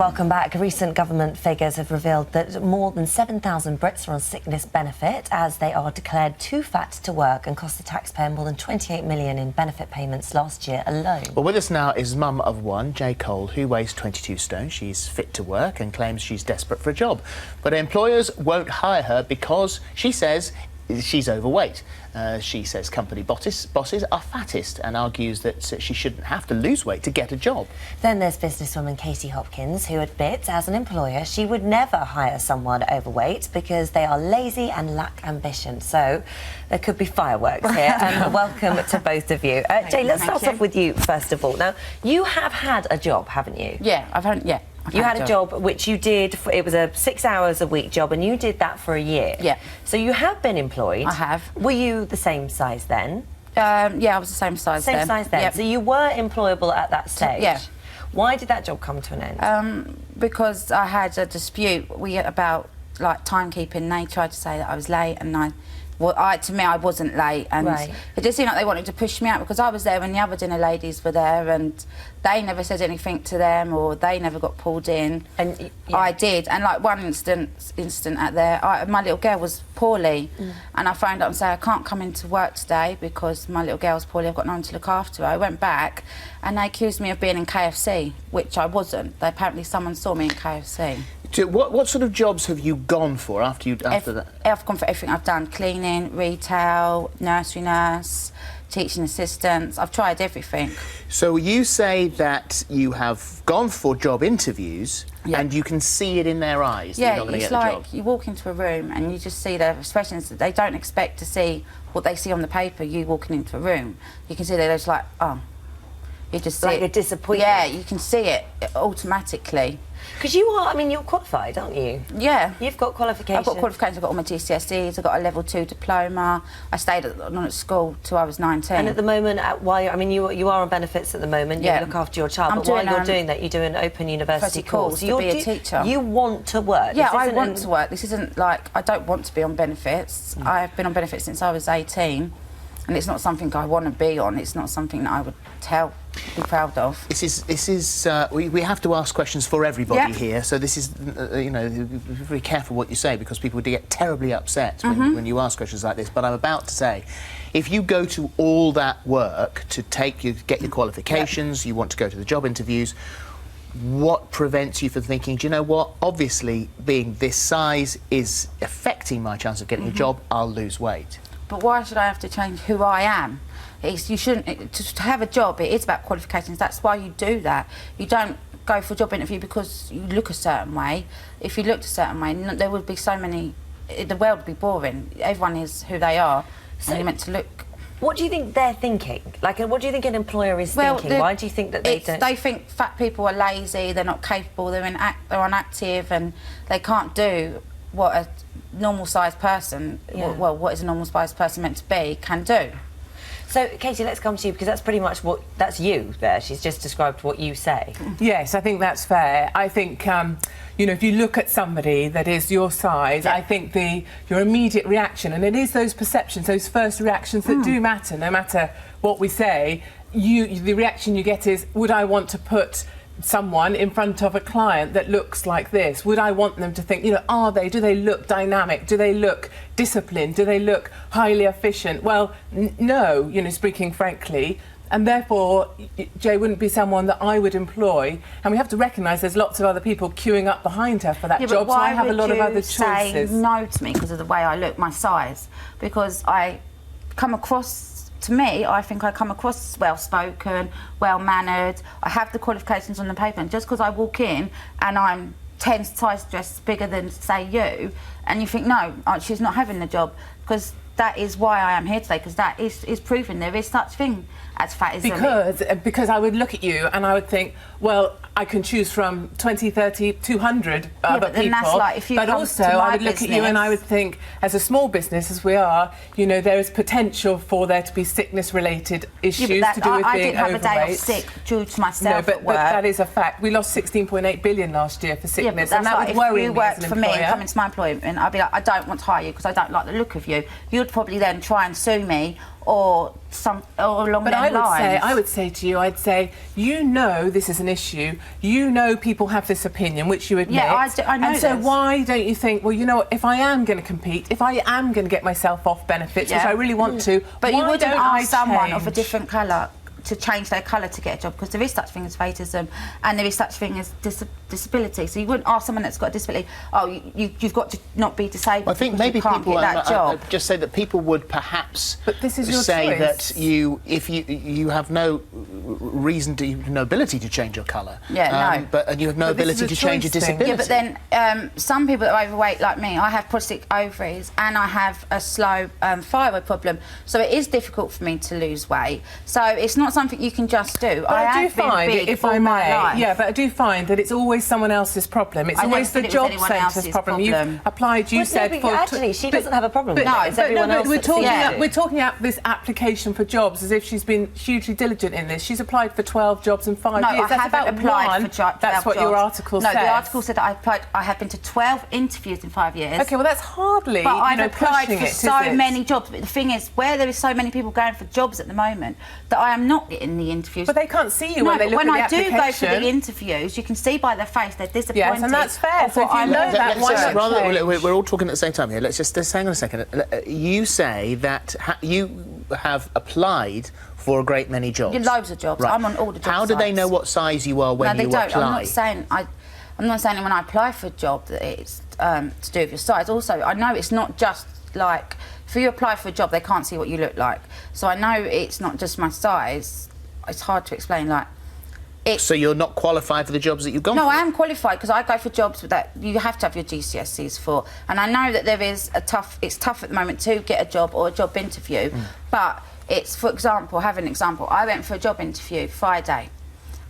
Welcome back. Recent government figures have revealed that more than 7,000 Brits are on sickness benefit as they are declared too fat to work and cost the taxpayer more than 28 million in benefit payments last year alone. Well, with us now is mum of one, Jay Cole, who weighs 22 stone. She's fit to work and claims she's desperate for a job. But employers won't hire her because she says she's overweight. She says company bosses are fattest and argues that she shouldn't have to lose weight to get a job. Then there's businesswoman Katie Hopkins, who admits as an employer she would never hire someone overweight because they are lazy and lack ambition. So there could be fireworks here. And welcome to both of you. Jay, let's start off with you first of all. Now, you have had a job, haven't you? Yeah, You had a job which you did, it was a 6 hours a week job, and you did that for a year. Yeah. So you have been employed. I have. Were you the same size then? Yeah, I was the same size then. Same size then. Yep. So you were employable at that stage? Yeah. Why did that job come to an end? Because I had a dispute about like timekeeping. They tried to say that I was late, and to me, I wasn't late, and it just seemed like they wanted to push me out because I was there when the other dinner ladies were there, and they never said anything to them, or they never got pulled in. And I did, and like one instant at there, my little girl was poorly, and I phoned up and said I can't come into work today because my little girl's poorly. I've got no one to look after her. I went back, and they accused me of being in KFC, which I wasn't. Apparently, someone saw me in KFC. So what sort of jobs have you gone for after that? I've gone for everything. I've done cleaning, retail, nursery nurse, teaching assistants. I've tried everything. So you say that you have gone for job interviews and you can see it in their eyes that you're not going to get the job. You walk into a room and you just see their expressions. They don't expect to see what they see on the paper, you walking into a room. You can see they're just like, oh. You just see like a disappointment. Yeah, you can see it automatically. Because you are, I mean, you're qualified, aren't you? Yeah. You've got qualifications. I've got qualifications, I've got all my GCSEs, I've got a level 2 diploma. I stayed at school till I was 19. And at the moment, you are on benefits at the moment, you look after your child, but while you're doing that, you do an open university course. To be a teacher. You want to work. Yeah, I want to work. This isn't like, I don't want to be on benefits. I've been on benefits since I was 18. And it's not something I want to be on. It's not something that I would be proud of. We have to ask questions for everybody here. So this is, you know, be very careful what you say because people do get terribly upset when you ask questions like this. But I'm about to say, if you go to all that work to get your qualifications, you want to go to the job interviews, what prevents you from thinking, do you know what, obviously being this size is affecting my chance of getting a job, I'll lose weight? But why should I have to change who I am? You shouldn't. To have a job, it is about qualifications. That's why you do that. You don't go for a job interview because you look a certain way. If you looked a certain way, there would be so many. The world would be boring. Everyone is who they are, so you're meant to look. What do you think they're thinking? Like, what do you think an employer is thinking? Why do you think that they don't? They think fat people are lazy. They're not capable. They're inactive, and they can't do what a normal-sized person, well, what is a normal-sized person meant to be, can do. So, Katie, let's come to you, because that's pretty much that's you there. She's just described what you say. Yes, I think that's fair. I think, you know, if you look at somebody that is your size, I think your immediate reaction, and it is those perceptions, those first reactions that do matter, no matter what we say, the reaction you get is, would I want to put someone in front of a client that looks like this? Would I want them to think, you know, do they look dynamic? Do they look disciplined? Do they look highly efficient? Well, no, you know, speaking frankly, and therefore Jay wouldn't be someone that I would employ. And we have to recognise there's lots of other people queuing up behind her for that job, so I have a lot of other choices. Why would you say no to me because of the way I look, my size? Because I come across, to me, I think I come across well-spoken, well-mannered. I have the qualifications on the paper, and just because I walk in and I'm 10 size dressed bigger than, say, you, and you think, no, she's not having the job, because that is why I am here today, because that is proven there is such thing as fatism. Because I would look at you and I would think, well, I can choose from 20, 30, 200 other people. That's like, if you but also, I would look at you and I would think, as a small business as we are, you know, there is potential for there to be sickness-related issues to do with being overweight. I didn't have a day off sick due to myself at work. But that is a fact. We lost 16.8 billion last year for sickness, and that would worry me as an employer. If you worked for me and come into my employment, I'd be like, I don't want to hire you because I don't like the look of you. You'd probably then try and sue me or along But them lines. I would say to you, I'd say, you know this is an issue. You know people have this opinion, which you admit. Yeah, I know And so this. why don't you think, well, you know what, if I am going to compete, if I am going to get myself off benefits, which I really want to, but you why wouldn't don't I ask someone of a change? different colour to change their colour to get a job, because there is such thing as favouritism and there is such thing as disability. So you wouldn't ask someone that's got a disability, oh, you've got to not be disabled. I think because maybe you can't people get that job. just say that people would perhaps But this is your say choice. that if you have no reason to, no ability to change your colour. Yeah, no. And you have no But this ability is to a change your choice thing. disability. Yeah, but then some people that are overweight like me, I have polycystic ovaries and I have a slow thyroid problem, so it is difficult for me to lose weight. So it's not something you can just do. But I do have been find, big if all I my may, life. yeah, but I do find that it's always someone else's problem. It's I never always said the it was job anyone centre's else's problem. You problem. applied, you Well, said... no, but actually, she doesn't have a problem with no, it. It's everyone else we're that talking, sees it. we're talking about this application for jobs as if she's been hugely diligent in this. She's applied for 12 jobs in 5 No, years. I That's haven't about applied one. for 12 That's what your jobs. article no, says. the article said that I applied. I have been to 12 interviews in 5 years. OK, well, that's hardly, But I've applied pushing for it, so is it? many jobs. But the thing is, where there is so many people going for jobs at the moment, that I am not getting the interviews. But they can't see you no, when they but look when at the I do go for application. the interviews, you can see by their face they're disappointed. Yes, and that's fair. So if you know that, why not change? We're all talking at the same time here. Let's just hang on a second. You say that you have applied for a great many jobs. Loads of jobs. Right. I'm on all the jobs. How do they know what size you are when no, you they don't. apply? I'm not saying when I apply for a job that it's to do with your size. Also, I know it's not just like if you apply for a job, they can't see what you look like. So I know it's not just my size. It's hard to explain. Like, so you're not qualified for the jobs that you've gone for? No, I am qualified because I go for jobs that you have to have your GCSEs for. And I know that there is it's tough at the moment to get a job or a job interview. But it's, for example, have an example. I went for a job interview Friday,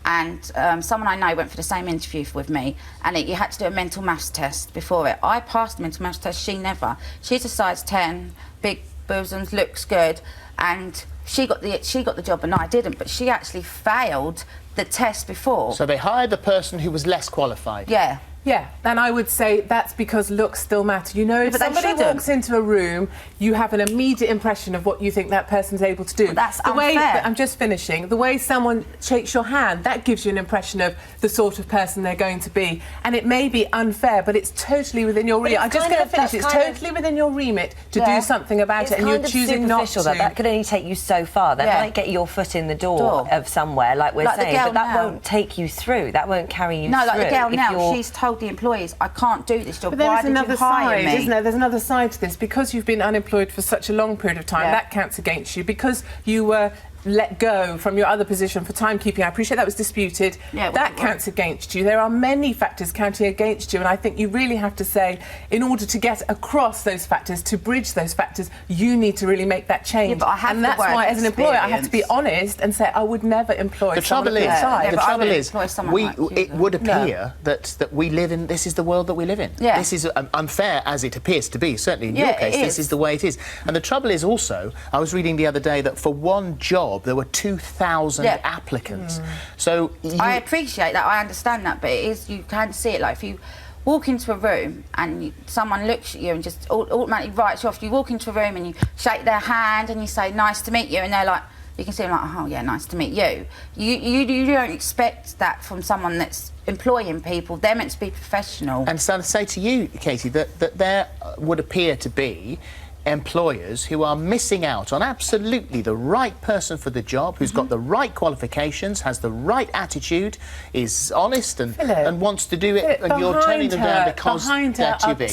and someone I know went for the same interview with me, and you had to do a mental maths test before it. I passed the mental maths test, she never. She's a size 10, big bosoms, looks good, and she got the job and I didn't, but she actually failed the test before. So they hired the person who was less qualified? Yeah. Yeah, and I would say that's because looks still matter. You know, if But they somebody shouldn't. walks into a room, you have an immediate impression of what you think that person's able to do. Well, that's the way, unfair. but I'm just finishing. The way someone shakes your hand, that gives you an impression of the sort of person they're going to be. And it may be unfair, but it's totally within your remit. I'm just going to finish. It's totally within your remit to do something about it, and you're choosing not to. That could only take you so far. That might get your foot in the door of somewhere, like we're saying, but that won't take you through. That won't carry you through. No, like the girl now, she's told the employees, I can't do this job. But there Why is did another you hire side, me? isn't there? There's another side to this. Because you've been unemployed for such a long period of time, that counts against you. Because you were let go from your other position for timekeeping, I appreciate that was disputed, that counts against you. There are many factors counting against you, and I think you really have to say, in order to get across those factors, to bridge those factors, you need to really make that change. Yeah, but I have and that's the work why, as an employer, I have to be experience. honest and say I would never employ The someone trouble of is, your size. the but I trouble would is, employ someone like you, it though. would appear that we live in. This is the world that we live in. Yeah. This is unfair as it appears to be. Certainly in Yeah, your case, it this is. is the way it is. And the trouble is also, I was reading the other day that for one job there were 2,000 applicants. So I appreciate that, I understand that, but it is, you can see it, like if you walk into a room and someone looks at you and just automatically writes you off. You walk into a room and you shake their hand and you say, nice to meet you, and they're like, you can see them like, oh yeah, nice to meet you. You don't expect that from someone that's employing people. They're meant to be professional. And so to say to you, Katie, that there would appear to be employers who are missing out on absolutely the right person for the job, who's got the right qualifications, has the right attitude, is honest and wants to do it, and you're turning them down because they're too big.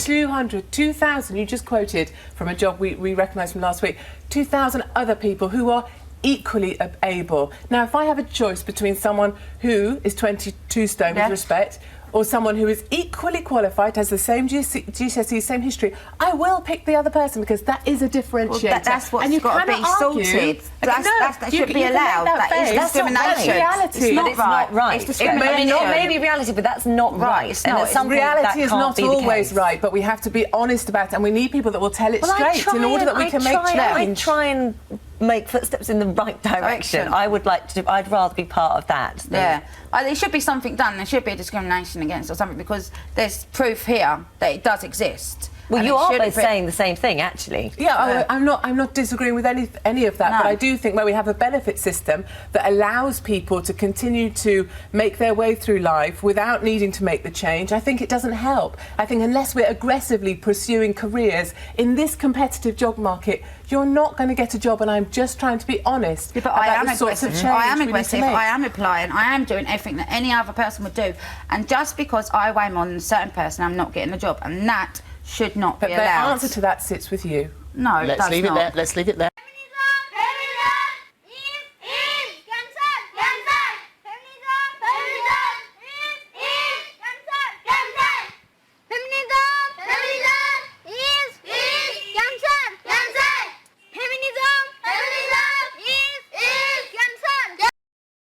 2,000, you just quoted from a job we recognised from last week, 2,000 other people who are equally able. Now, if I have a choice between someone who is 22 stone, with respect, or someone who is equally qualified, has the same GCSE, same history, I will pick the other person because that is a differentiator. Well, that's what's got to be sorted. That should be allowed. That is discrimination. Reality. It's not It's not right. It's discrimination. It may be reality, but that's not right. It's And not. at some point, reality that is can't not be the always case. right, but we have to be honest about it, and we need people that will tell it straight in order that we can make change. I try and make footsteps in the right direction. I'd rather be part of that. Yeah, there should be something done. There should be a discrimination against or something, because there's proof here that it does exist. Well, and you it are shouldn't both be. saying the same thing, actually. Yeah, I'm not disagreeing with any of that, No. but I do think where we have a benefit system that allows people to continue to make their way through life without needing to make the change, I think it doesn't help. I think unless we're aggressively pursuing careers in this competitive job market, you're not going to get a job, and I'm just trying to be honest Yeah, but about I am the sorts of aggressive. change I am we need to aggressive. make. I am applying. I am doing everything that any other person would do. And just because I weigh more than a certain person, I'm not getting a job, and that should not But be the allowed. answer to that sits with you. No, it Let's does leave not. it there. Let's leave it there.